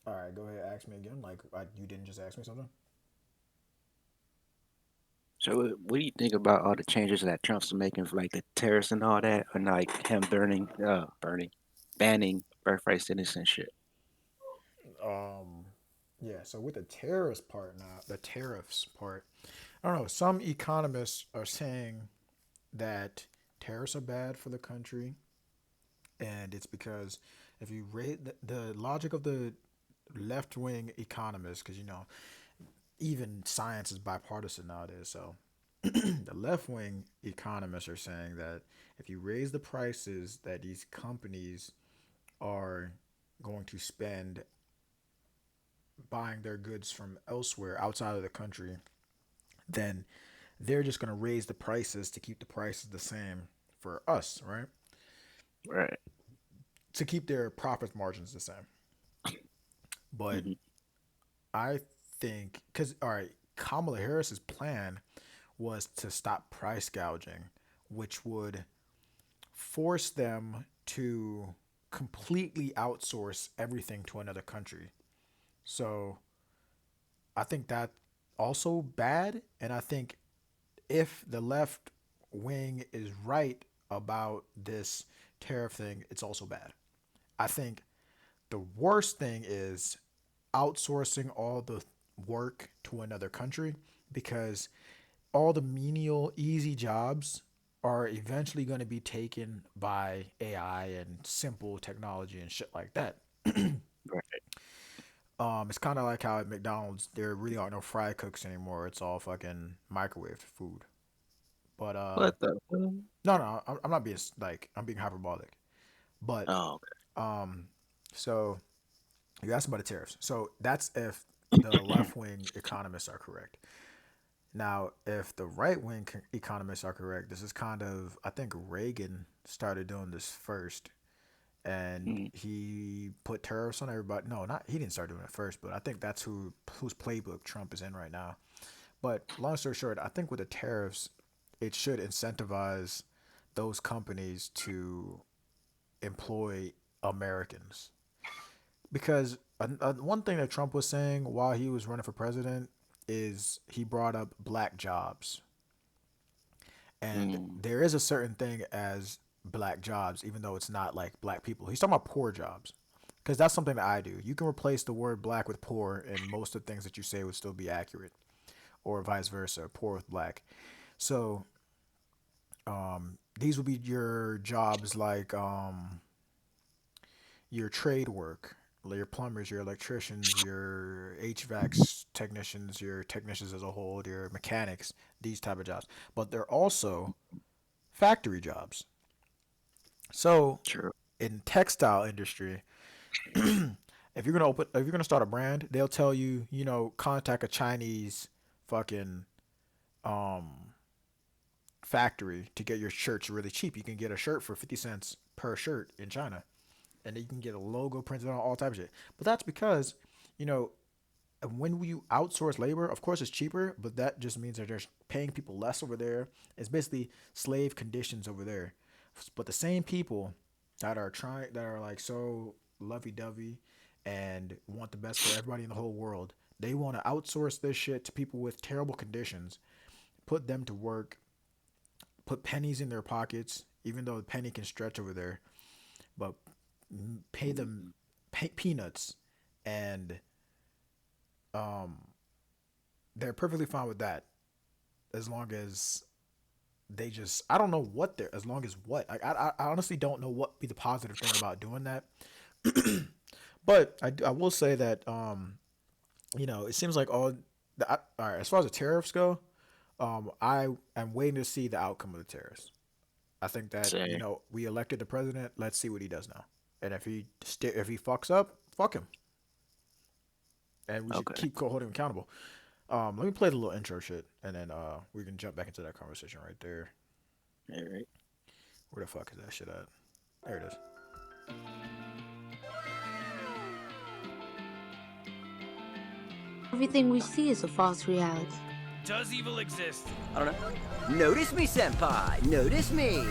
All right, go ahead. Ask me again. Like you didn't just ask me something. So, what do you think about all the changes that Trump's making for like the tariffs and all that, and like him banning birthright citizenship? Um, yeah. So with the tariffs part now, the tariffs part, I don't know. Some economists are saying that tariffs are bad for the country, and it's because if you rate the logic of the left wing economists, because even science is bipartisan nowadays. So the left wing economists are saying that if you raise the prices that these companies are going to spend buying their goods from elsewhere outside of the country, then they're just going to raise the prices to keep the prices the same for us, right? Right. To keep their profit margins the same. But Hmm. I think, because, all right, Kamala Harris's plan was to stop price gouging, which would force them to completely outsource everything to another country. So I think that also bad. And I think if the left wing is right about this tariff thing, it's also bad. I think the worst thing is outsourcing all the work to another country because all the menial, easy jobs are eventually going to be taken by AI and simple technology and shit like that. Right. It's kind of like how at McDonald's there really aren't no fry cooks anymore. It's all fucking microwave food. But What the? no, no, I'm not being like I'm being hyperbolic. But Oh, okay. um, so you asked about the tariffs. So that's if the left wing economists are correct. Now, if the right wing economists are correct, this is kind of I think Reagan started doing this first, and Mm. he put tariffs on everybody. No, not he didn't start doing it first, but I think that's whose playbook Trump is in right now. But long story short, I think with the tariffs, it should incentivize those companies to employ Americans because one thing that Trump was saying while he was running for president is he brought up black jobs. And Mm. there is a certain thing as black jobs, even though it's not like black people. He's talking about poor jobs. Because that's something that I do. You can replace the word black with poor, and most of the things that you say would still be accurate, or vice versa, poor with black. So these would be your jobs like your trade work, your plumbers, your electricians, your HVAC technicians, your technicians as a whole, your mechanics, these type of jobs. But they're also factory jobs. So True. in textile industry, if you're gonna start a brand, they'll tell you, contact a Chinese fucking um factory to get your shirts really cheap. You can get a shirt for 50 cents per shirt in China, and then you can get a logo printed on all types of shit. But that's because, you know, when you outsource labor, of course it's cheaper, but that just means that they're paying people less over there. It's basically slave conditions over there. But the same people that are like so lovey dovey and want the best for everybody in the whole world, they want to outsource this shit to people with terrible conditions, put them to work, put pennies in their pockets, even though the penny can stretch over there, but pay them peanuts, and um, they're perfectly fine with that as long as they just I don't know what they're as long as what I honestly don't know what be the positive thing about doing that. But I will say that it seems like all right, as far as the tariffs go, I am waiting to see the outcome of the tariffs. I think that Say. we elected the president. Let's see what he does now, and if he fucks up, fuck him, and we should Okay. keep holding him accountable. Let me play the little intro shit, and then we can jump back into that conversation right there. All right. Where the fuck is that shit at? There it is. Everything we see is a false reality. Does evil exist? I don't know. Notice me, senpai. Notice me.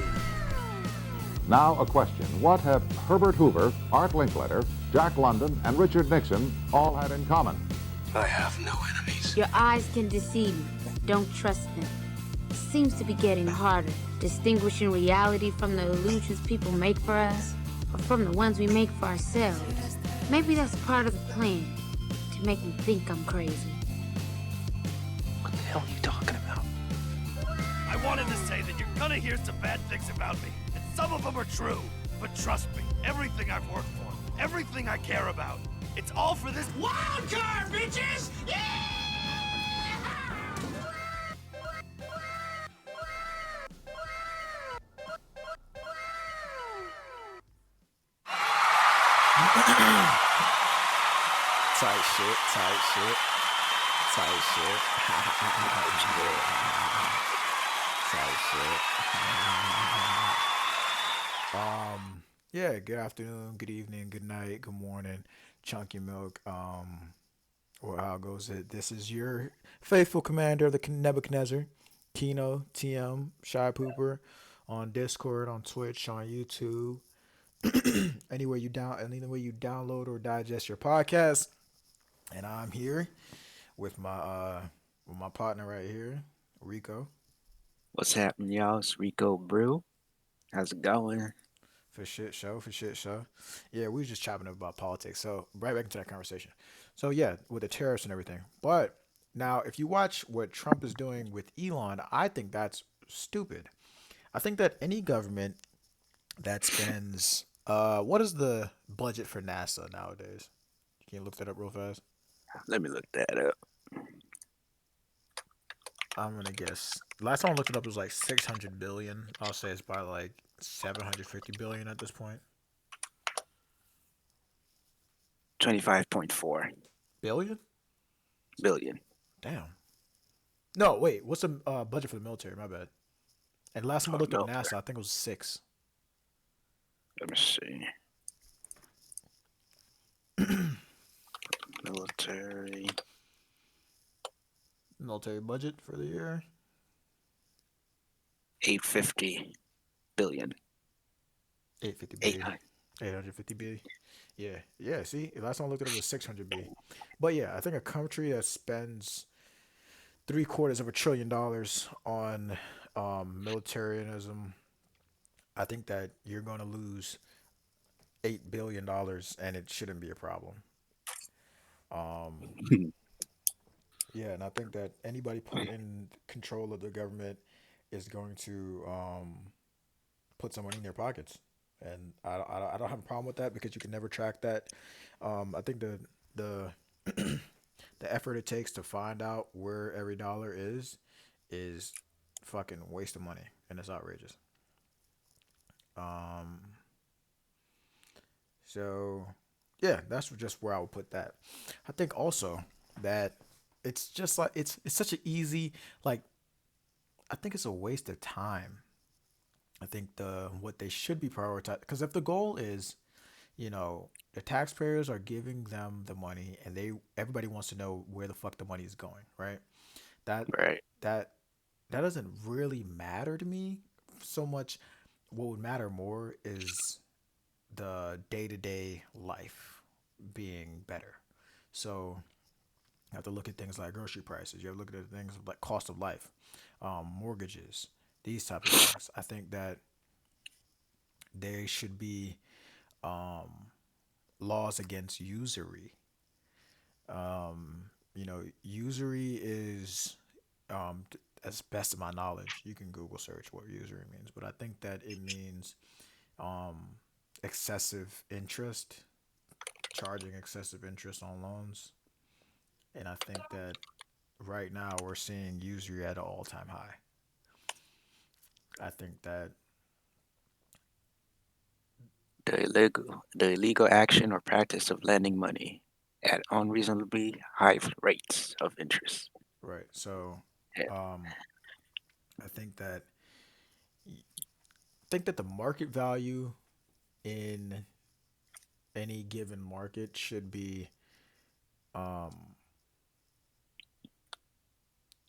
Now a question. What have Herbert Hoover, Art Linkletter, Jack London, and Richard Nixon all had in common? I have no enemies. Your eyes can deceive you. Don't trust them. It seems to be getting harder, distinguishing reality from the illusions people make for us, or from the ones we make for ourselves. Maybe that's part of the plan, to make me think I'm crazy. What the hell are you talking about? I wanted to say that you're gonna hear some bad things about me, and some of them are true. But trust me, everything I've worked for, everything I care about, it's all for this wild card, bitches! Yeah! Tight shit, tight shit, tight shit, tight shit. Yeah, good afternoon, good evening, good night, good morning, Chunky Milk. Or how goes it? This is your faithful commander of the Nebuchadnezzar, Kino, TM, Shy Pooper, on Discord, on Twitch, on YouTube, anywhere you download or digest your podcast. And I'm here with my partner right here, Rico, What's happening, y'all? It's Rico Brew. How's it going? for shit show. Yeah, we was just chopping up about politics. So right back into that conversation. So yeah, with the tariffs and everything. But now, if you watch what Trump is doing with Elon, I think that's stupid. I think that any government that spends, what is the budget for NASA nowadays? Can you look that up real fast? Let me look that up. I'm gonna guess. Last time I looked it up, it was like 600 billion. I'll say it's probably like 750 billion at this point. 25.4 Billion? billion. Damn. No, wait. What's the budget for the military? My bad. And last time I Oh, looked up military. NASA, I think it was six. Let me see. Military. Military budget for the year. 850 billion. 850 Eight. billion. 850 billion. Yeah, yeah. See, last time I looked at it was 600 billion. But yeah, I think a country that spends three-quarters of $1 trillion on militarism, I think that you're going to lose $8 billion, and it shouldn't be a problem. Um, yeah, and I think that anybody put in control of the government is going to put some money in their pockets, and I don't have a problem with that because you can never track that. I think the the effort it takes to find out where every dollar is fucking waste of money, and it's outrageous. Um, so yeah, that's just where I would put that. I think also that it's just like it's such an easy, like, I think it's a waste of time. I think the what they should be prioritized, because if the goal is, the taxpayers are giving them the money and everybody wants to know where the fuck the money is going, right? That Right. that that doesn't really matter to me so much. What would matter more is the day-to-day life being better. So you have to look at things like grocery prices. You have to look at things like cost of life, mortgages, these type of things. I think that there should be um, laws against usury. Usury is, as best of my knowledge, you can Google search what usury means, but I think that it means um, excessive interest, charging excessive interest on loans. And I think that right now we're seeing usury at an all-time high. I think that The illegal action or practice of lending money at unreasonably high rates of interest. right. So Yeah. um, I think that the market value in any given market should be um,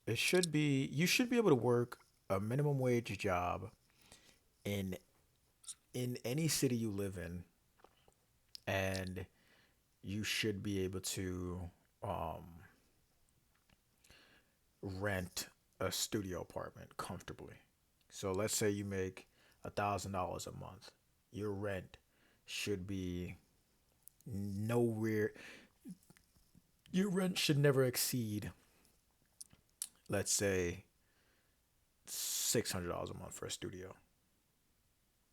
it should be you should be able to work a minimum wage job in in any city you live in, and you should be able to um, rent a studio apartment comfortably. So let's say you make $1,000 a month. Your rent should be nowhere. Your rent should never exceed, let's say, $600 a month for a studio,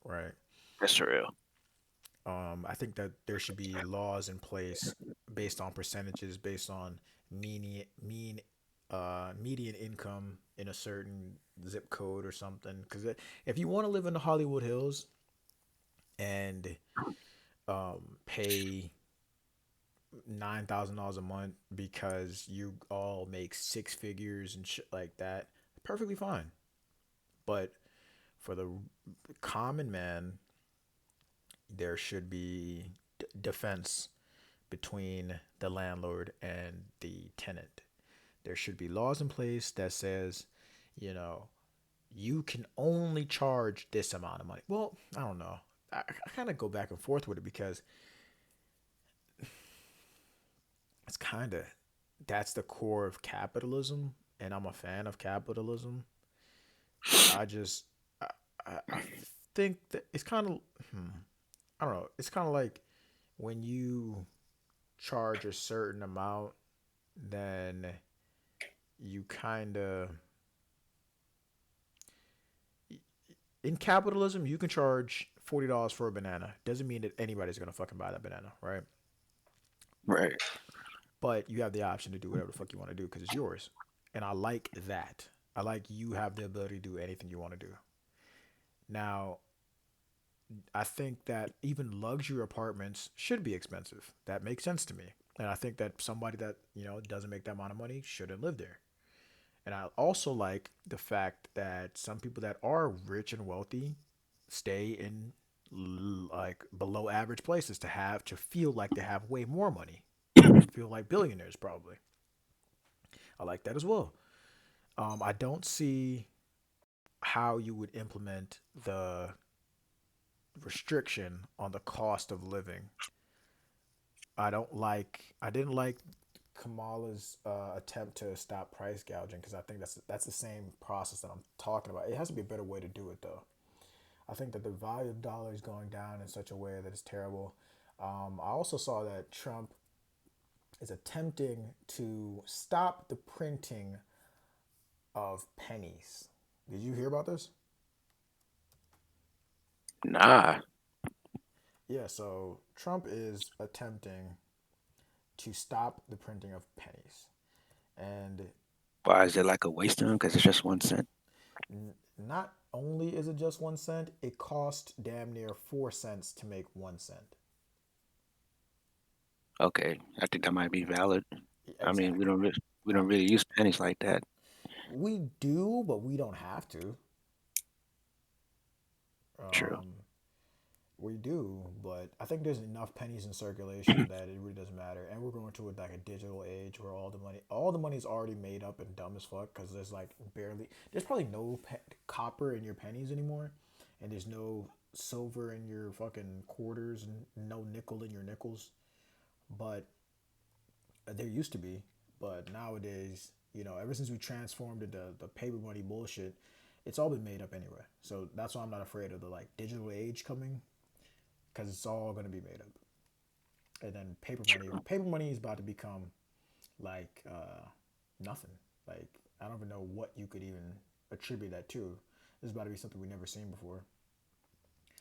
right? That's real. I think that there should be laws in place based on percentages, based on median income in a certain zip code or something. Because if you want to live in the Hollywood Hills and pay $9,000 a month because you all make six figures and shit like that, perfectly fine. But for the common man, there should be defense between the landlord and the tenant. There should be laws in place that says, you know, you can only charge this amount of money. Well, I don't know. I kind of go back and forth with it because it's kind of that's the core of capitalism, and I'm a fan of capitalism. I just I, I think that it's kind of I don't know. It's kind of like when you charge a certain amount, then you kind of in capitalism you can charge $40 for a banana. Doesn't mean that anybody's gonna fucking buy that banana, right? Right. But you have the option to do whatever the fuck you want to do because it's yours, and I like that. I like you have the ability to do anything you want to do. Now, I think that even luxury apartments should be expensive. That makes sense to me. And I think that somebody that, doesn't make that amount of money shouldn't live there. And I also like the fact that some people that are rich and wealthy stay in like below average places to feel like they have way more money. Feel like billionaires probably. I like that as well. I don't see how you would implement the restriction on the cost of living. I didn't like Kamala's attempt to stop price gouging because I think that's the same process that I'm talking about. It has to be a better way to do it though. I think that the value of the dollar is going down in such a way that is terrible. I also saw that Trump is attempting to stop the printing of pennies. Did you hear about this? Nah. Yeah, so Trump is attempting to stop the printing of pennies. And Why is it like a waste of them? Because it's just 1 cent. not only is it just 1 cent, it cost damn near 4 cents to make 1 cent. Okay, I think that might be valid. I mean, Exactly. we don't really use pennies like that. We do, but we don't have to. True. Um, we do, but I think there's enough pennies in circulation that it really doesn't matter. And we're going to like a digital age where all the money is already made up and dumb as fuck because there's probably no copper in your pennies anymore, and there's no silver in your fucking quarters and no nickel in your nickels. But there used to be, but nowadays, ever since we transformed into the paper money bullshit, it's all been made up anyway. So that's why I'm not afraid of the like digital age coming because it's all going to be made up. And then True. paper money is about to become like nothing. Like I don't even know what you could even attribute that to. This is about to be something we've never seen before.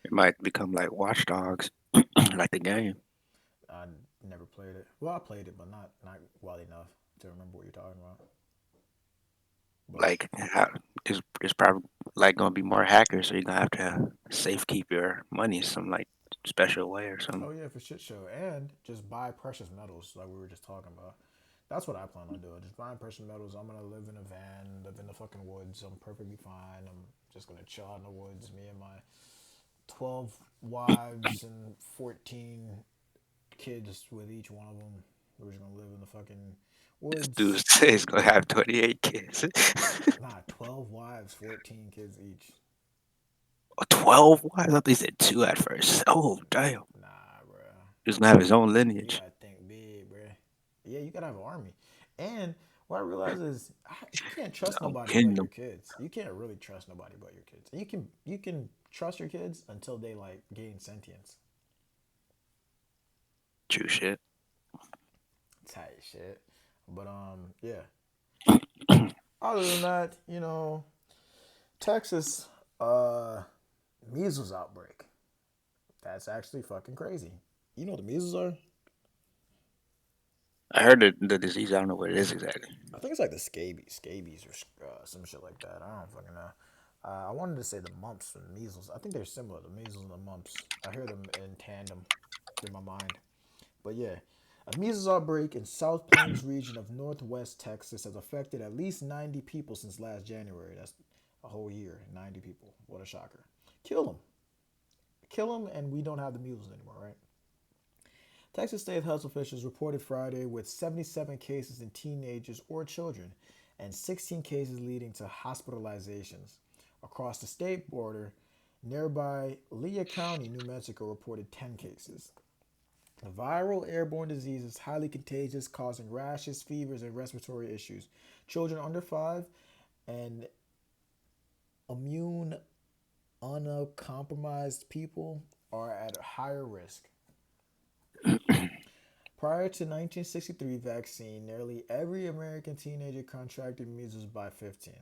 It might become like watchdogs, like the game. I never played it. Well, I played it, but not well enough to remember what you're talking about. But Like, there's probably like gonna be more hackers, so you're gonna have to safe keep your money some like special way or something. oh yeah, for shit show, and just buy precious metals like we were just talking about. That's what I plan on doing. Just buying precious metals. I'm gonna live in a van, live in the fucking woods. I'm perfectly fine. I'm just gonna chill out in the woods. Me and my 12 wives and 14 kids with each one of them. We're just gonna live in the fucking This dude woods. says he's gonna have 28 kids. Nah, 12 wives, 14 kids each. 12? Why? I thought they said 2 at first. Oh, damn. Nah, bro. He was gonna have his own You lineage. gotta think big, bro. Yeah, you gotta have an army. And what I realize is you can't trust No nobody but your kingdom. kids. You can't really trust nobody but your kids. You can trust your kids until they like gain sentience. True shit. Tight shit. But yeah. Other than that, Texas measles outbreak. That's actually fucking crazy. You know what the measles are? I heard the disease. I don't know what it is exactly. I think it's like the scabies or some shit like that. I don't fucking know. I wanted to say the mumps and measles. I think they're similar. The measles and the mumps. I hear them in tandem in my mind. But yeah, a measles outbreak in South Plains region of Northwest Texas has affected at least 90 people since last January. That's a whole year. 90 people. What a shocker. Kill them. Kill them, and we don't have the measles anymore, right? Texas state health officials reported Friday with 77 cases in teenagers or children and 16 cases leading to hospitalizations. Across the state border, nearby Lea County, New Mexico, reported 10 cases. The viral airborne disease is highly contagious, causing rashes, fevers, and respiratory issues. Children under 5 and immune uncompromised people are at a higher risk. Prior to 1963 vaccine, nearly every American teenager contracted measles by 15,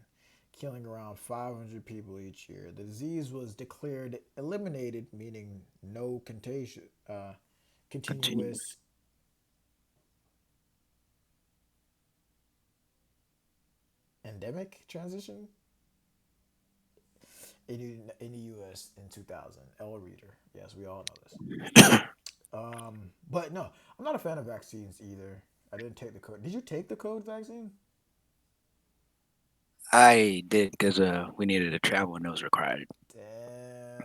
killing around 500 people each year. The disease was declared eliminated, meaning no contagion, Continue. continuous endemic transition in the U.S. in 2000. L. Reader. Yes, we all know this. But no, I'm not a fan of vaccines either. I didn't take the code. Did you take the code vaccine? I did because we needed to travel and it was required. Damn,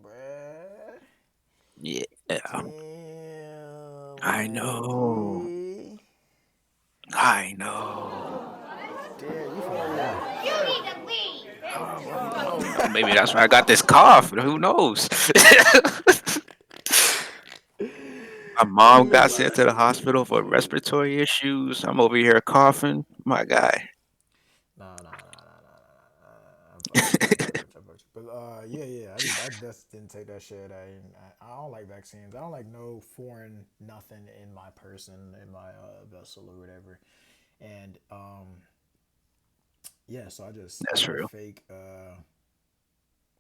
bruh. Yeah, Damn, I my know. G. I know. Damn, you forgot. Maybe that's why I got this cough. Who knows? My mom got sent to the hospital for respiratory issues. I'm over here coughing. My guy. Nah. I'm fucking with you. I'm fucking with you. I'm fucking with you. But yeah, yeah. I just didn't take that shit. I don't like vaccines. I don't like no foreign nothing in my person, in my vessel or whatever. And yeah, so I That's got a real. fake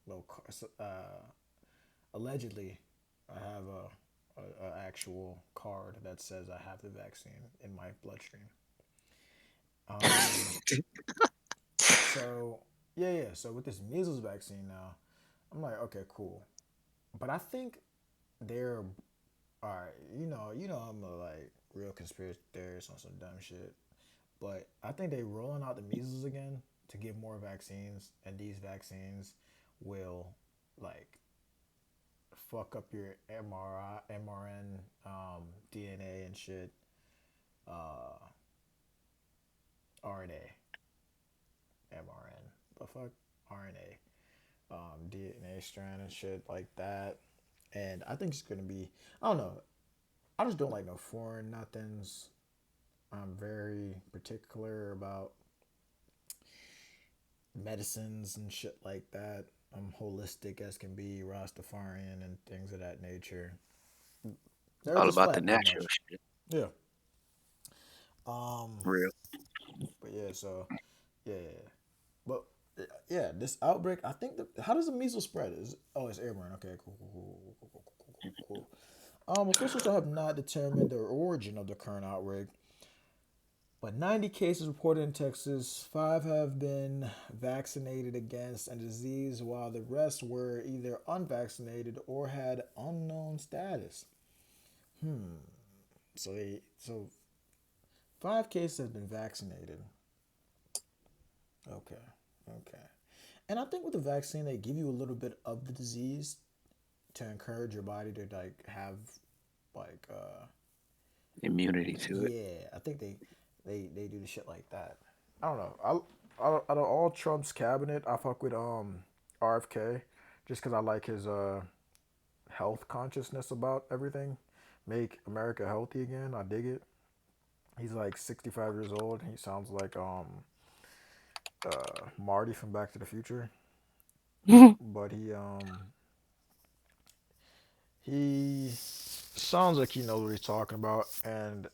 little allegedly I have a actual card that says I have the vaccine in my bloodstream. Um, so yeah. So with this measles vaccine now, I'm like, okay, cool. But I think they're all right. I'm a like real conspiracy theorist on some dumb shit. But I think they rolling out the measles again to give more vaccines, and these vaccines will like fuck up your MRI, MRN, DNA and shit, uh, RNA, MRN, the fuck, RNA, DNA strand and shit like that. And I think it's gonna be, I don't know, I just don't like no foreign nothings. I'm very particular about medicines and shit like that. I'm holistic as can be, Rastafarian and things of that nature. Earth All is about the flat, pretty natural much. shit. Yeah. Um. Real. But yeah. So yeah. But yeah, this outbreak. I think how does the measles spread? It's airborne. Okay. Cool. Officials have not determined the origin of the current outbreak, but 90 cases reported in Texas. 5 have been vaccinated against a disease, while the rest were either unvaccinated or had unknown status. So 5 cases have been vaccinated. Okay, okay. And I think with the vaccine, they give you a little bit of the disease to encourage your body to like have like Immunity to it. yeah. I think they do the shit like that. I don't know. Out of all Trump's cabinet, I fuck with RFK just because I like his health consciousness about everything. Make America healthy again. I dig it. He's like 65 years old. He sounds like Marty from Back to the Future, but he sounds like he knows what he's talking about, and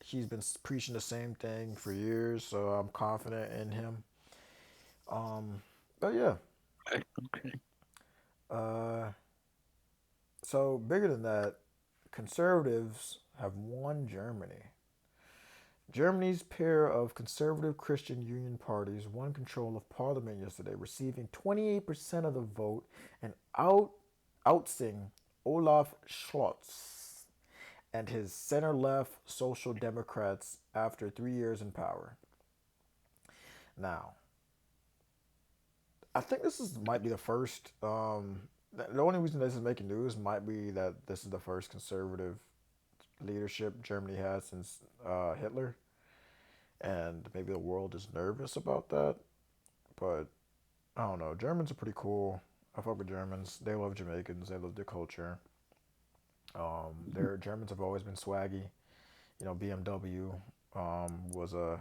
he's been preaching the same thing for years. So I'm confident in him. Um, but yeah, Okay. uh, so bigger than that, conservatives have won Germany. Germany's pair of conservative Christian Union parties won control of parliament yesterday, receiving 28% of the vote and ousting Olaf Scholz and his center left Social Democrats after 3 years in power. Now, I think this is might be the first. The only reason this is making news might be that this is the first conservative leadership Germany has since Hitler, and maybe the world is nervous about that. But I don't know. Germans are pretty cool. I fuck with Germans. They love Jamaicans. They love their culture. Their Germans have always been swaggy. You know, BMW was a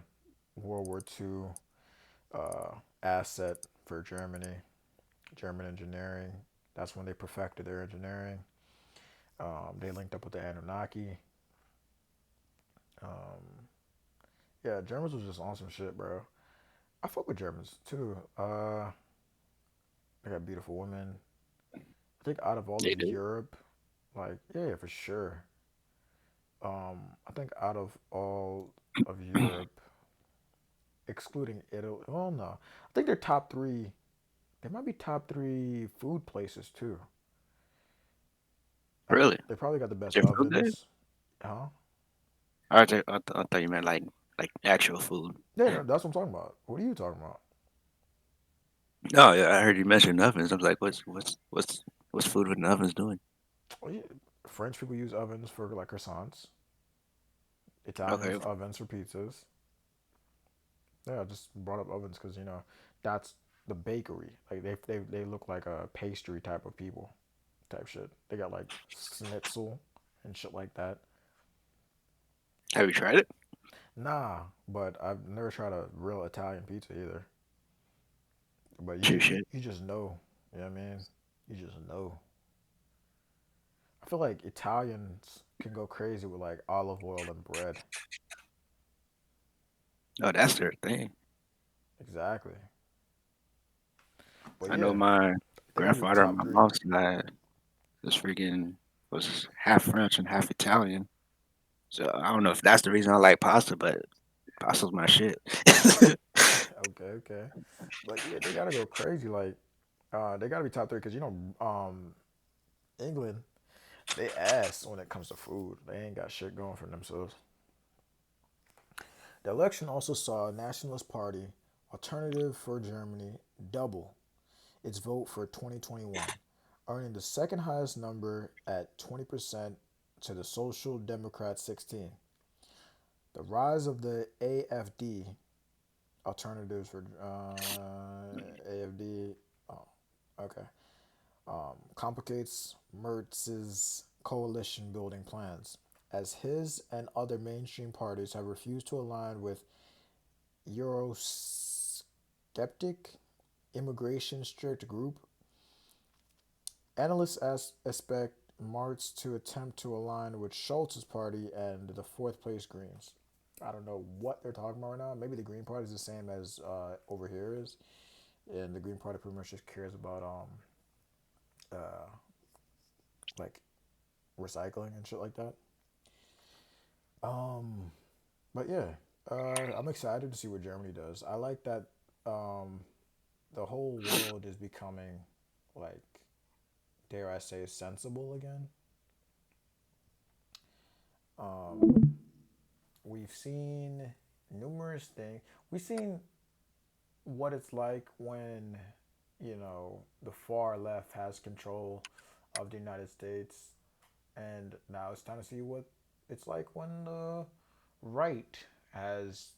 World War II asset for Germany. German engineering. That's when they perfected their engineering. They linked up with the Anunnaki. Um, yeah, Germans was just on some shit, bro. I fuck with Germans too. They got beautiful women. I think out of all They of do. Europe, like yeah, for sure. I think out of all of Europe, excluding Italy, oh no, I think they're top three. They might be top three food places too. I think Really? they probably got the best Their food good? ovens. Huh? I thought you meant like actual food. Yeah, no, that's what I'm talking about. What are you talking about? No, yeah, I heard you mention ovens. I was like, what's food with the ovens doing? Oh, yeah. French people use ovens for like croissants. Okay, Italians ovens for pizzas. Yeah, I just brought up ovens because that's the bakery. Like they look like a pastry type of people type shit. They got like schnitzel and shit like that. have you tried it? Nah, but I've never tried a real Italian pizza either. But You should. you just know. You know what I mean? You just know. I feel like Italians can go crazy with like olive oil and bread. Oh, that's their thing. Exactly. But I know yeah, my they gotta be grandfather on top my three. mom's side was freaking was half French and half Italian. So I don't know if that's the reason I like pasta, but pasta's my shit. Okay, okay. But yeah, they gotta go crazy. Like, they gotta be top three because England, they ass when it comes to food. They ain't got shit going for themselves. The election also saw Nationalist Party Alternative for Germany double its vote for 2021, earning the second highest number at 20% to the Social Democrats 16. The rise of the AFD Alternatives for AFD. Oh, okay. Complicates Mertz's coalition building plans, as his and other mainstream parties have refused to align with Eurosceptic immigration strict group. Analysts expect Marx to attempt to align with Schultz's party and the fourth place Greens. I don't know what they're talking about right now. Maybe the Green Party is the same as over here is, and the Green Party pretty much just cares about uh like recycling and shit like that. Um, but yeah, I'm excited to see what Germany does. I like that um, the whole world is becoming like, dare I say, sensible again. Um, we've seen numerous things. We've seen what it's like when the far left has control of the United States, and now it's time to see what it's like when the right has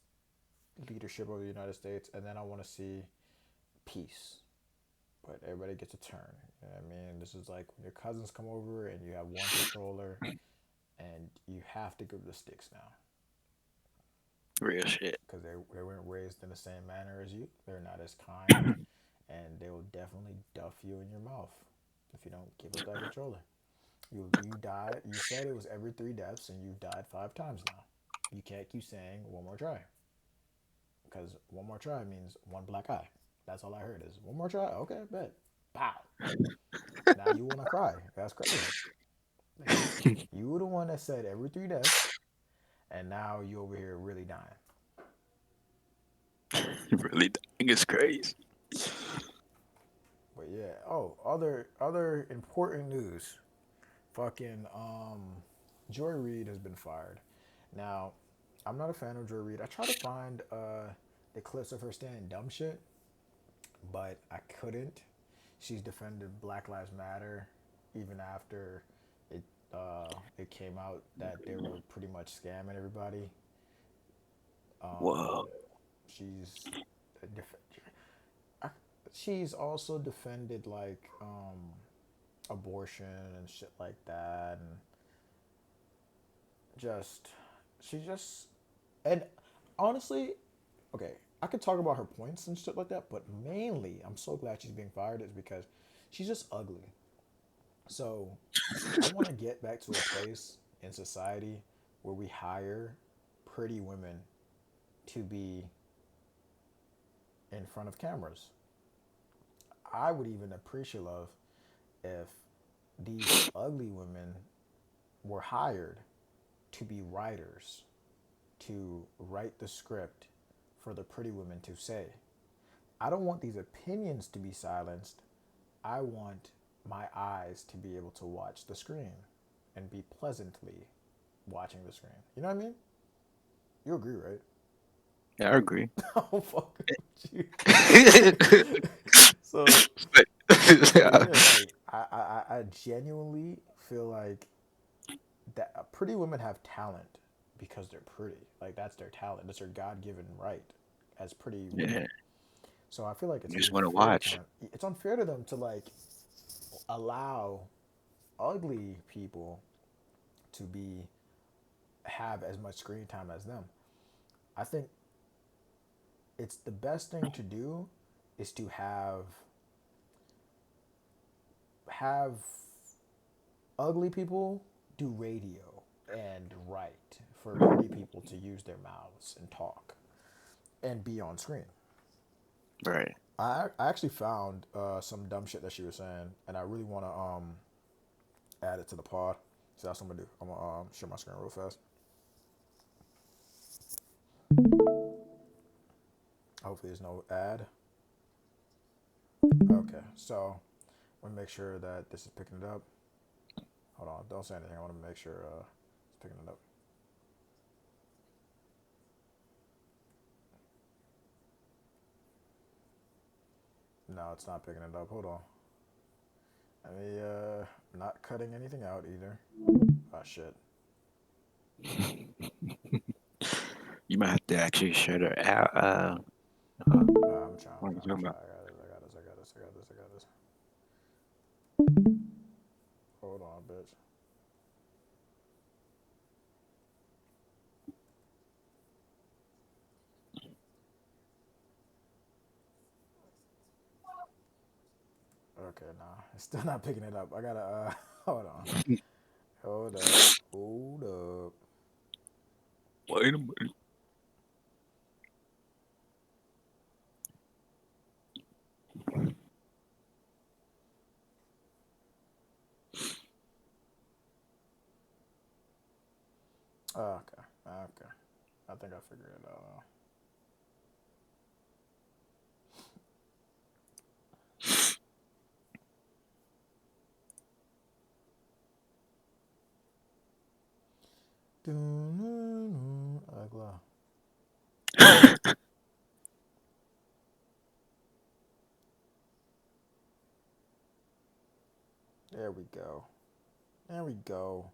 leadership of the United States, and then I want to see peace. But everybody gets a turn. You know what I mean? This is like when your cousins come over and you have one controller and you have to give the sticks now Real shit. because they weren't raised in the same manner as you. They're not as kind, and they will definitely duff you in your mouth if you don't give up that controller. You died. You said it was every 3 deaths, and you died 5 times now. You can't keep saying one more try because one more try means one black eye. That's all I heard is one more try. Okay, bet. Pow. Now you want to cry. That's crazy. Like you were the one that said every 3 deaths, and now you over here really dying. Really, think it's crazy. But yeah. Oh, other important news. Fucking Joy Reid has been fired. Now, I'm not a fan of Joy Reid. I tried to find the clips of her saying dumb shit, but I couldn't. She's defended Black Lives Matter even after it it came out that they were pretty much scamming everybody. Um, Whoa. she's a I, she's also defended like abortion and shit like that, and just she just and honestly, okay, I could talk about her points and shit like that, but mainly I'm so glad she's being fired is because she's just ugly. So I want to get back to a place in society where we hire pretty women to be in front of cameras. I would even appreciate love if these ugly women were hired to be writers, to write the script for the pretty women to say. I don't want these opinions to be silenced. I want my eyes to be able to watch the screen and be pleasantly watching the screen. You know what I mean? You agree, right? Yeah, I agree. Oh, fuck with you. But- So, but yeah, like I genuinely feel like that pretty women have talent because they're pretty. Like that's their talent. That's their God given right as pretty women. yeah, So I feel like it's you just want to unfair to watch. them. It's unfair to them to like allow ugly people to be have as much screen time as them. I think it's the best thing to do is to have ugly people do radio and write for pretty people to use their mouths and talk and be on screen. Right. I actually found some dumb shit that she was saying, and I really want to add it to the pod. So that's what I'm gonna do. I'm gonna share my screen real fast. Hopefully, there's no ad. Okay, so I want to make sure that this is picking it up. Hold on, don't say anything. I want to make sure it's picking it up. No, it's not picking it up. Hold on. Let me not cutting anything out either. Oh shit. You might have to actually shut her out. No, I'm trying. What are you I'm talking trying. about? I got this. I got this. I got this. I got this. I got this. Hold on, bitch. Okay, nah, it's still not picking it up. I gotta. Hold on. Hold up. Hold up. Wait a minute. Okay. Okay. I think I figured it out. Ugla. There we go. There we go.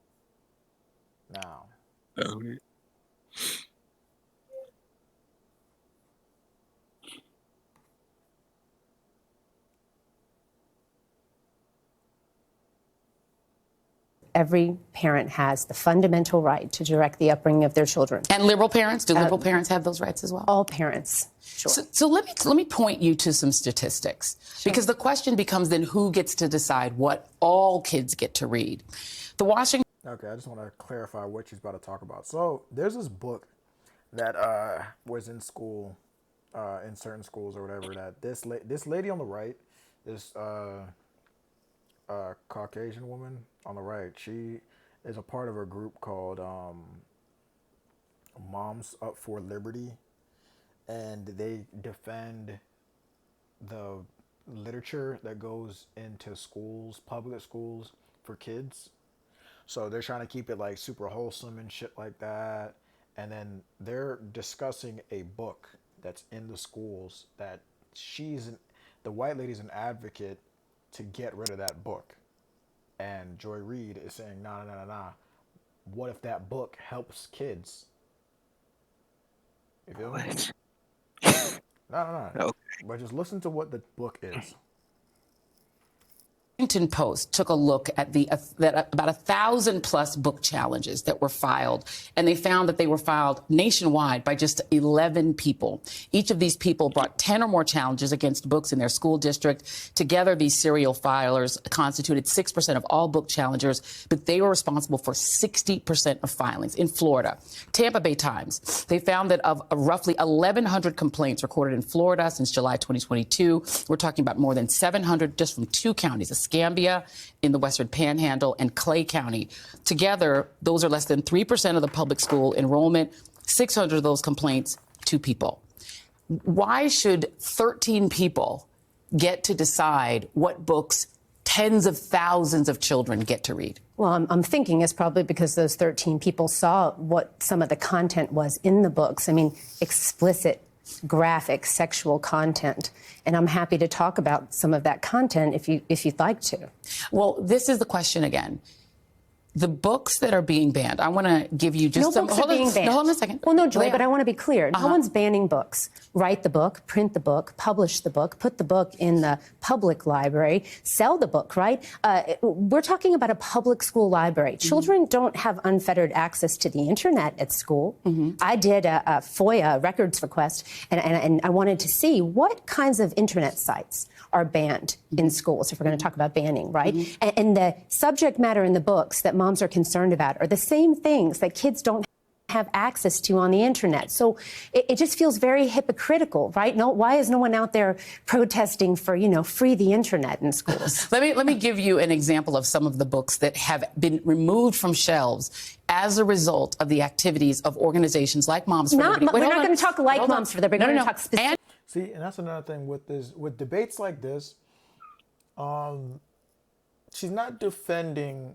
Now. Okay. every parent has the fundamental right to direct the upbringing of their children. And liberal parents? Do liberal parents have those rights as well? All parents. Sure. So let me point you to some statistics, because the question becomes then who gets to decide what all kids get to read. The Washington. Okay, I just want to clarify what she's about to talk about. So there's this book that was in school, in certain schools or whatever. That this lady on the right, this Caucasian woman on the right, she is a part of a group called Moms Up for Liberty, and they defend the literature that goes into schools, public schools, for kids. So they're trying to keep it like super wholesome and shit like that. And then they're discussing a book that's in the schools that the white lady's an advocate to get rid of that book. And Joy Reid is saying, nah. What if that book helps kids? You feel me? No. Okay. But just listen to what the book is. Washington Post took a look at about 1,000+ book challenges that were filed, and they found that they were filed nationwide by just 11 people. Each of these people brought 10 or more challenges against books in their school district. Together, these serial filers constituted 6% of all book challengers, but they were responsible for 60% of filings. In Florida, Tampa Bay Times, they found that of roughly 1,100 complaints recorded in Florida since July 2022, we're talking about more than 700 just from two counties, Escambia in the Western Panhandle and Clay County. Together, those are less than 3% of the public school enrollment, 600 of those complaints, 2 people. Why should 13 people get to decide what books tens of thousands of children get to read? Well, I'm thinking it's probably because those 13 people saw what some of the content was in the books. I mean, explicit, graphic, sexual content. And I'm happy to talk about some of that content if you'd like to. Well, this is the question again. The books that are being banned, I want to give you just no books are being banned. No, hold on a second. Well, no, Joy, but I want to be clear. No one's banning books. Write the book, print the book, publish the book, put the book in the public library, sell the book, right? We're talking about a public school library. Children don't have unfettered access to the internet at school. I did a FOIA records request, and I wanted to see what kinds of internet sites are banned in schools, if we're going to talk about banning, right? And the subject matter in the books that moms are concerned about are the same things that kids don't have access to on the internet. So it just feels very hypocritical, right? No, why is no one out there protesting for, free the internet in schools? Let me give you an example of some of the books that have been removed from shelves as a result of the activities of organizations like Moms for Liberty. We're not going to talk like Moms for Liberty. We're going to talk specifically. See, and that's another thing with debates like this. She's not defending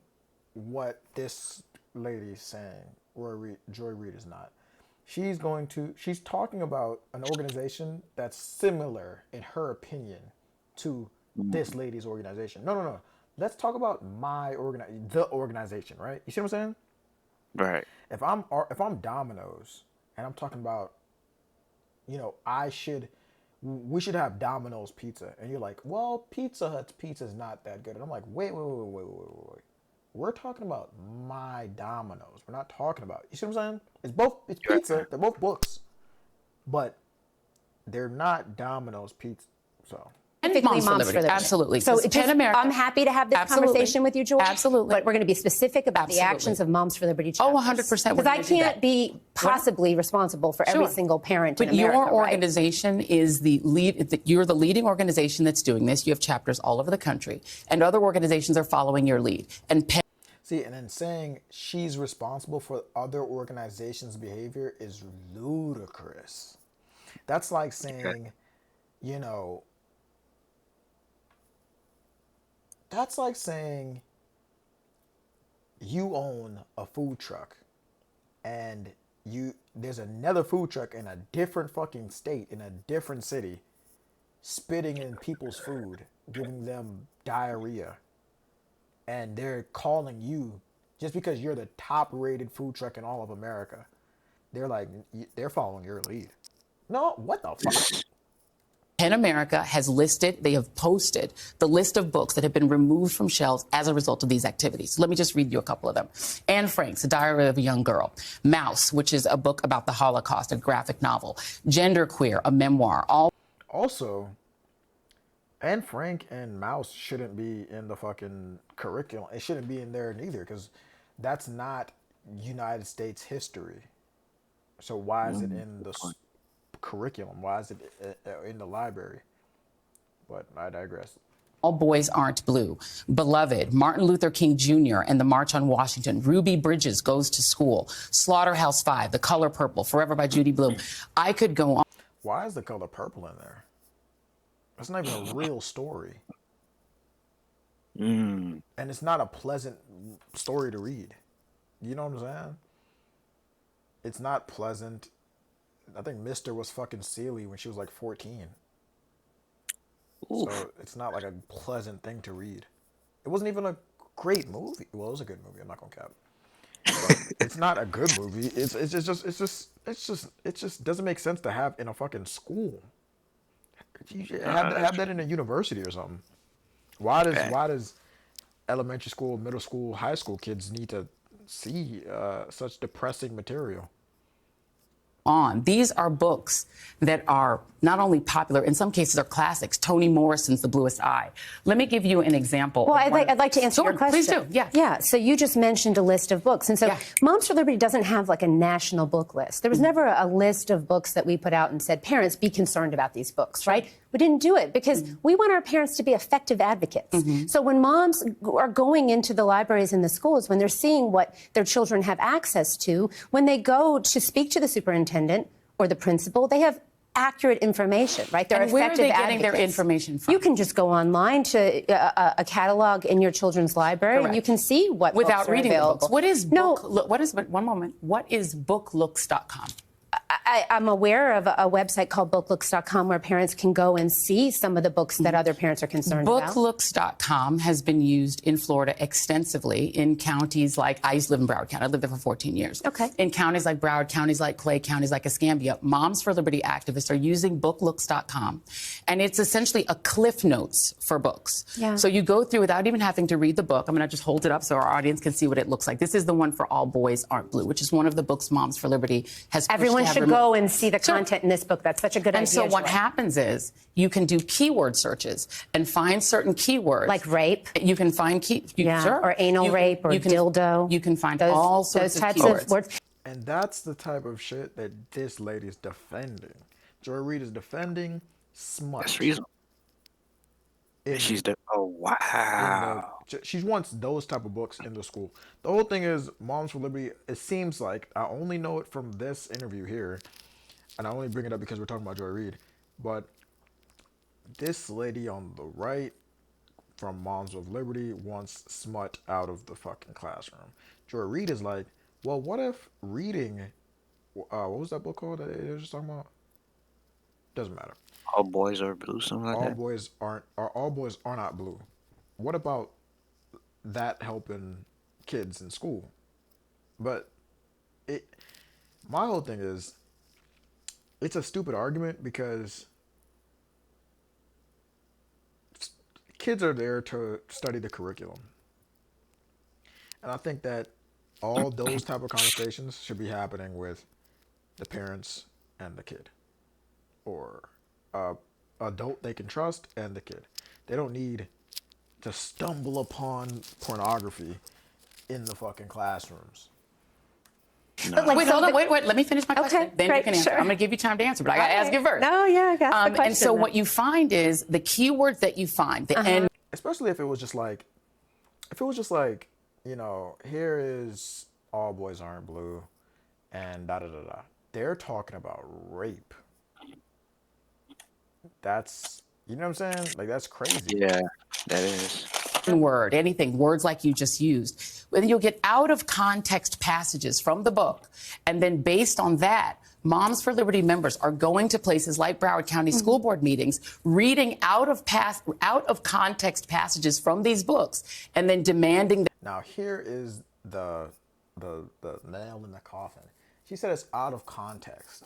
what this lady's saying. Joy Reid is not. She's talking about an organization that's similar, in her opinion, to this lady's organization. No. Let's talk about the organization, right? You see what I'm saying? Right. If I'm Domino's and I'm talking about, we should have Domino's pizza, and you're like, well, Pizza Hut's pizza is not that good, and I'm like, wait. We're talking about my Domino's. We're not talking about, you see what I'm saying? It's pizza. They're both books, but they're not Domino's pizza. So. Moms for Liberty. Absolutely. So I'm happy to have this conversation with you, Joy. Absolutely. But we're going to be specific about the actions of Moms for Liberty chapters. 100%. Because I can't be possibly responsible for every single parent in America. But your organization is the lead. You're the leading organization that's doing this. You have chapters all over the country, and other organizations are following your lead. See, and then saying she's responsible for other organizations' behavior is ludicrous. That's like saying, that's like saying you own a food truck and there's another food truck in a different fucking state, in a different city, spitting in people's food, giving them diarrhea. And they're calling you, just because you're the top rated food truck in all of America, they're following your lead. No, what the fuck? PEN America has listed, they have posted the list of books that have been removed from shelves as a result of these activities. Let me just read you a couple of them. Anne Frank's A Diary of a Young Girl. Mouse, which is a book about the Holocaust, a graphic novel. Genderqueer, a memoir. Also, Anne Frank and Mouse shouldn't be in the fucking curriculum. It shouldn't be in there neither, because that's not United States history. So why is it in the curriculum? Why is it in the library? But I digress. All Boys Aren't Blue. Beloved, Martin Luther King Jr. and the March on Washington. Ruby Bridges Goes to School. Slaughterhouse-Five, The Color Purple, Forever by Judy Blume. I could go on. Why is The Color Purple in there? That's not even a real story. And it's not a pleasant story to read. You know what I'm saying? It's not pleasant. I think Mister was fucking Celie when she was like 14. Oof. So it's not like a pleasant thing to read. It wasn't even a great movie. Well, it was a good movie. I'm not gonna cap. But it's not a good movie. It just doesn't make sense to have in a fucking school. You should have that in a university or something. Why does elementary school, middle school, high school kids need to see such depressing material? These are books that are not only popular, in some cases are classics. Toni Morrison's The Bluest Eye. Let me give you an example. Well, I'd like to answer your question. Please do, yeah. Yeah, so you just mentioned a list of books. And so Moms for Liberty doesn't have like a national book list. There was never a list of books that we put out and said, parents, be concerned about these books, right? We didn't do it because we want our parents to be effective advocates. So when moms are going into the libraries in the schools, when they're seeing what their children have access to, when they go to speak to the superintendent or the principal, they have accurate information, right? They're and where effective are they getting advocates. their information from? You can just go online to a catalog in your children's library, and you can see what without books are reading available. the books. What is book? What is? One moment. What is booklooks.com? I'm aware of a website called booklooks.com where parents can go and see some of the books that other parents are concerned about. Booklooks.com has been used in Florida extensively in counties like, I used to live in Broward County. I lived there for 14 years. Okay. In counties like Broward, counties like Clay, counties like Escambia, Moms for Liberty activists are using booklooks.com. And it's essentially a cliff notes for books. Yeah. So you go through without even having to read the book. I'm going to just hold it up so our audience can see what it looks like. This is the one for All Boys Aren't Blue, which is one of the books Moms for Liberty has pushed Everyone to have should removed. go and see the content in this book. That's such a good idea. And so what Joy. happens is you can do keyword searches and find certain keywords. Like rape. You can find sure. Or anal rape or dildo. You can find all sorts of keywords. Of words. And that's the type of shit that this lady's defending. Joy Reid is defending smut. That's reasonable. She's the She wants those type of books in the school. The whole thing is Moms for Liberty. It seems like I only know it from this interview here, and I only bring it up because we're talking about Joy Reid. But this lady on the right from Moms of Liberty wants smut out of the fucking classroom. Joy Reid is like, well, what if reading? What was that book called that they were just talking about? Doesn't matter. All Boys Are Blue, something like that. All boys are not blue. What about that helping kids in school? But my whole thing is, it's a stupid argument because kids are there to study the curriculum, and I think that all those type of conversations should be happening with the parents and the kid, or adult they can trust and the kid. They don't need to stumble upon pornography in the fucking classrooms. No. But Wait, hold on. Wait. Let me finish my question. Okay, Then great, you can answer. sure. I'm going to give you time to answer, but I got to ask you first. No, yeah, I got the question. And so what you find is the keywords that you find, the end. Especially if it was just like, you know, here is All Boys Aren't Blue, and da da da da. They're talking about rape. That's, you know what I'm saying? Like, that's crazy. Yeah, that is. Word, anything, words like you just used. Then you'll get out of context passages from the book. And then based on that, Moms for Liberty members are going to places like Broward County School Board meetings, reading out of context passages from these books, and then demanding that. Now, here is the nail in the coffin. She said it's out of context.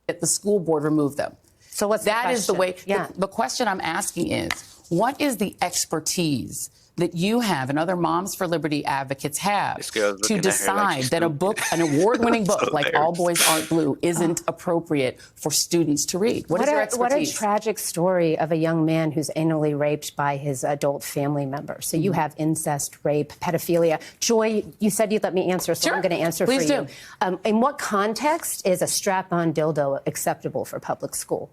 The school board remove them. So what's the That is the question? way. Yeah. The question I'm asking is, what is the expertise that you have and other Moms for Liberty advocates have This girl's to looking at her like decide she's that a stupid. book, an award-winning So book like All hilarious. Boys Aren't Blue, isn't appropriate for students to read? What is your What a expertise? tragic story of a young man who's anally raped by his adult family member. So you have incest, rape, pedophilia. Joy, you said you'd let me answer, so Sure. I'm going to answer Please for do. you. In what context is a strap-on dildo acceptable for public school?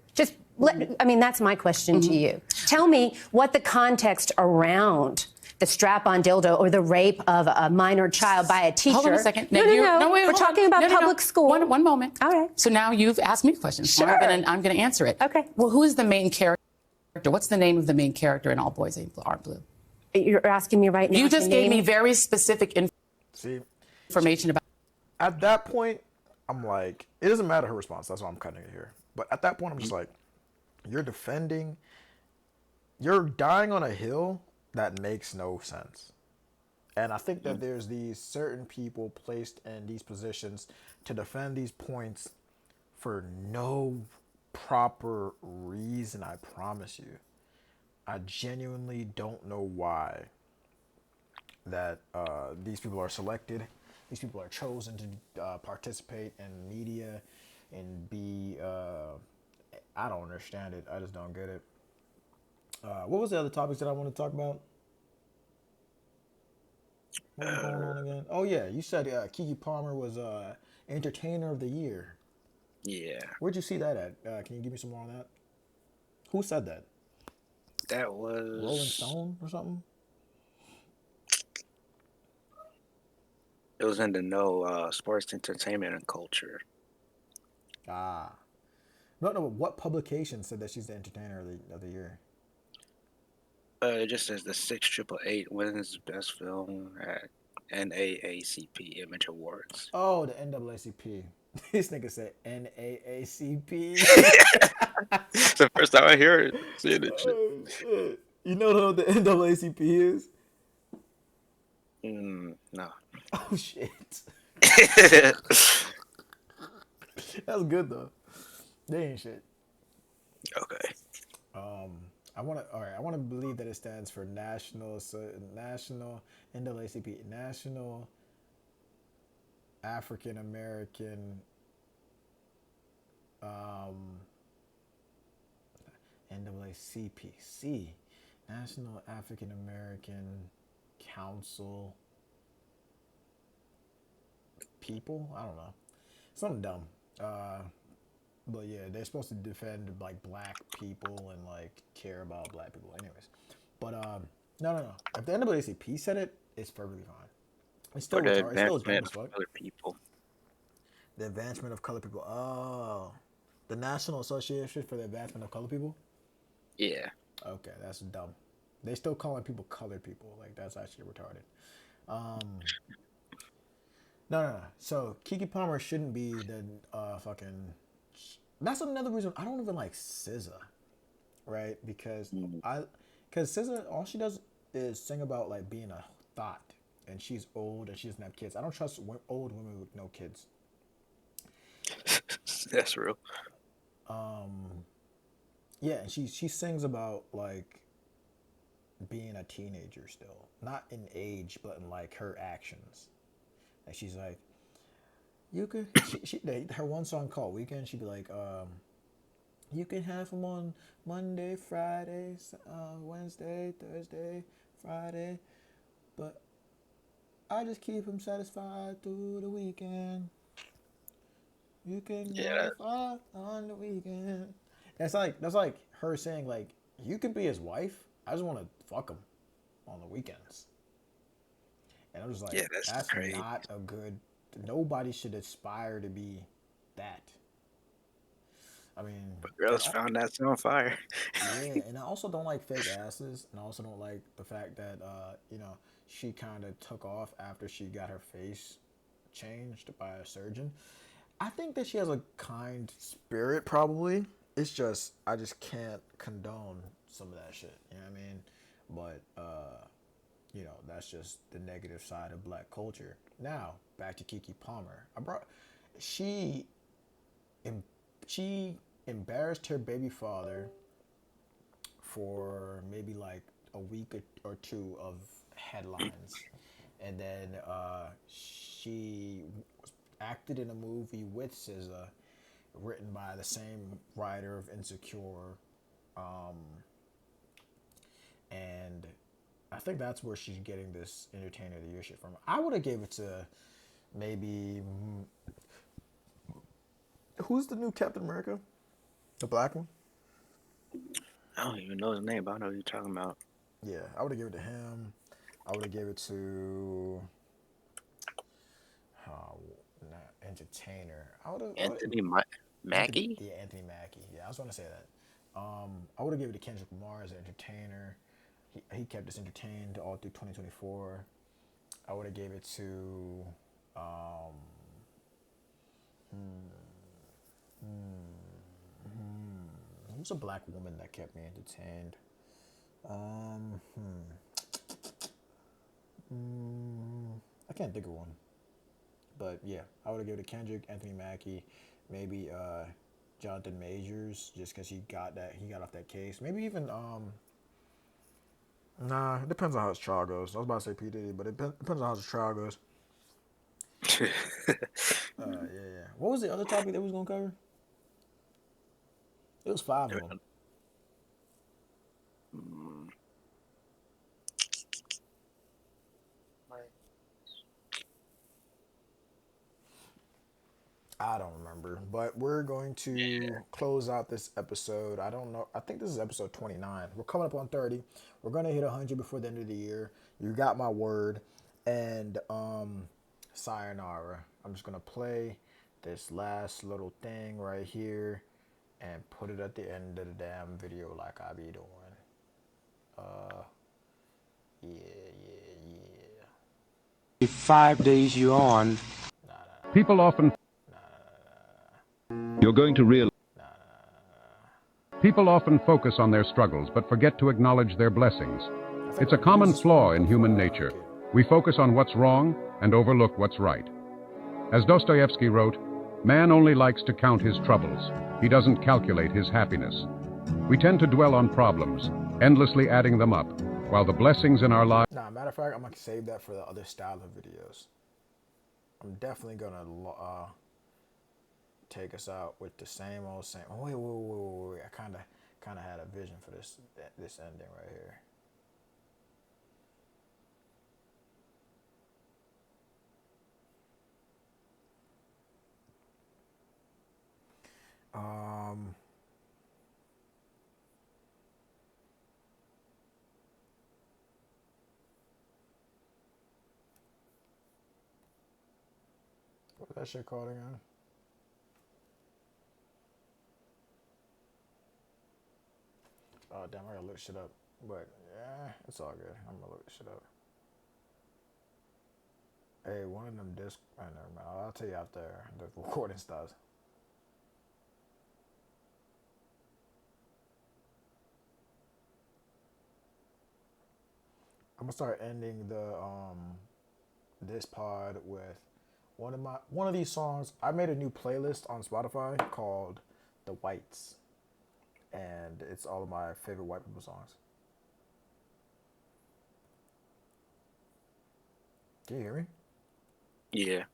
I mean, that's my question to you. Tell me what the context around the strap-on dildo or the rape of a minor child by a teacher. Hold on a second. No, wait, we're hold talking on. about No, no, no. public school. One moment. All right. So now you've asked me questions. Sure. I'm going to answer it. Okay. Well, who is the main character? What's the name of the main character in All Boys Aren't Blue? You're asking me right now. You just to gave name- me very specific See, information about. at that point, I'm like, it doesn't matter her response. That's why I'm cutting it here. But at that point, I'm just like, you're dying on a hill that makes no sense. And I think that there's these certain people placed in these positions to defend these points for no proper reason, I promise you. I genuinely don't know why that these people are selected. These people are chosen to participate in media and be, I don't understand it. I just don't get it. What was the other topics that I want to talk about? What was going on again? Oh yeah, you said Keke Palmer was Entertainer of the Year. Yeah, Where'd you see that at? Can you give me some more on that? Who said that? that was Rolling Stone or something? It was in the No Sports Entertainment and Culture. Ah. No, what publication said that she's the Entertainer of the Year? It just says the 688 wins Best Film at NAACP Image Awards. Oh, the NAACP. This nigga said NAACP. It's the first time I hear it. Seeing it. Oh, shit. You know what the NAACP is? No. Oh, shit. That's good, though. They ain't shit. Okay. I want to believe that it stands for National NAACP, National African American NAACP, National African American Council People. I don't know, something dumb. But yeah, they're supposed to defend like black people and like care about black people. Anyways, but no. If the NAACP said it, it's perfectly fine. It's still For the retarded. It's still dumb advancement as of fuck. other people. The advancement of colored people. Oh, the National Association for the Advancement of Colored People. Yeah. Okay, that's dumb. They still calling people colored people. Like that's actually retarded. No. So Keke Palmer shouldn't be the fucking. That's another reason I don't even like SZA, right? Because SZA, all she does is sing about like being a thought, and she's old and she doesn't have kids. I don't trust old women with no kids. That's real. Yeah, and she sings about like being a teenager still, not in age, but in like her actions. And she's like, you could. Her one song called Weekend. She'd be like, you can have them on Monday, Friday, Wednesday, Thursday, Friday, but I just keep them satisfied through the weekend. You can have fun on the weekend. That's like her saying like, you can be his wife. I just want to fuck him on the weekends. And I was like, that's great. not a good. Nobody should aspire to be that. I mean, But girls found that on fire. yeah, and I also don't like fake asses, and I also don't like the fact that she kind of took off after she got her face changed by a surgeon. I think that she has a kind spirit, probably. It's just I just can't condone some of that shit. You know what I mean? But that's just the negative side of black culture. Now back to Keke Palmer. She embarrassed her baby father for maybe like a week or two of headlines, and then she acted in a movie with SZA, written by the same writer of Insecure, and I think that's where she's getting this Entertainer of the Year shit from. I would have gave it to maybe who's the new Captain America, the black one. I don't even know his name, but I know who you're talking about. Yeah, I would have given it to him. I would have given it to not Entertainer. Anthony Mackie? Yeah, Anthony Mackie. Yeah, I was going to say that. I would have given it to Kendrick Lamar as an entertainer. He kept us entertained all through 2024. I would have gave it to who's a black woman that kept me entertained? I can't think of one. But yeah, I would have given it to Kendrick, Anthony Mackie, maybe Jonathan Majors, just because he got off that case. Maybe even nah, it depends on how his trial goes. I was about to say P. Diddy, but it depends on how his trial goes. Yeah. What was the other topic that we was gonna cover? It was 5 of them. I don't remember, but we're going to close out this episode. I don't know. I think this is episode 29. We're coming up on 30. We're going to hit 100 before the end of the year. You got my word. And sayonara. I'm just going to play this last little thing right here and put it at the end of the damn video like I be doing. Yeah. 5 days you on. People often... You're going to realize... People often focus on their struggles but forget to acknowledge their blessings. It's a common flaw in human nature. We focus on what's wrong and overlook what's right. As Dostoevsky wrote, man only likes to count his troubles. He doesn't calculate his happiness. We tend to dwell on problems, endlessly adding them up, while the blessings in our lives... Nah, matter of fact, I'm going to save that for the other style of videos. I'm definitely going to take us out with the same old same. Oh, wait. I kind of had a vision for this ending right here. What's that shit called again? Oh, damn, I gotta look shit up. But, yeah, it's all good. I'm gonna look shit up. Hey, one of them discs... never mind. I'll tell you after the recording starts. I'm gonna start ending the this pod with one of these songs. I made a new playlist on Spotify called The Whites, and it's all of my favorite white people songs. Can you hear me? Yeah.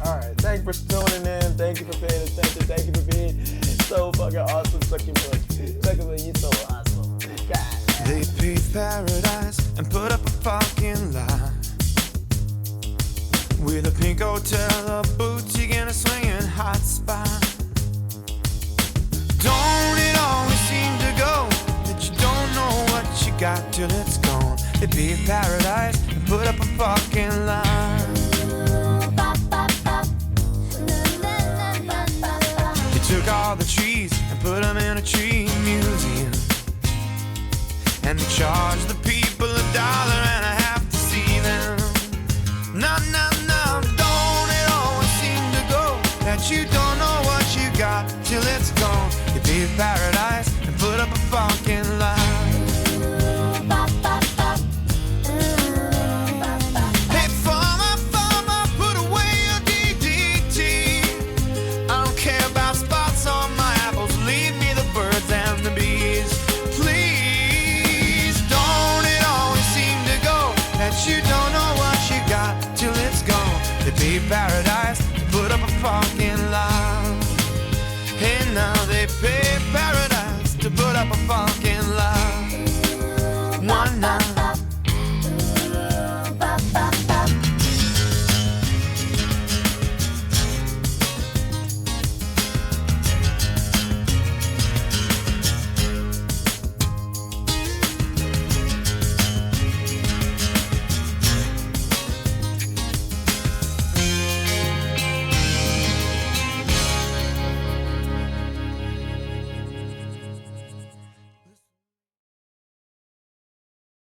All right, thank you for tuning in. Thank you for paying attention. Thank you for being so fucking awesome. Sucking you so awesome. God. They paved paradise and put up a fucking lie with a pink hotel, a boutique, and a swinging hot spot. Don't it always seem to go that you don't know what you got till it's gone? They paved paradise and put up a fucking lie. Took all the trees and put them in a tree museum, and they charged the people $1.50 to see them. No, don't it always seem to go that you don't know what you got till it's gone? You paved paradise and put up a fucking lie. They pay paradise to put up a farm.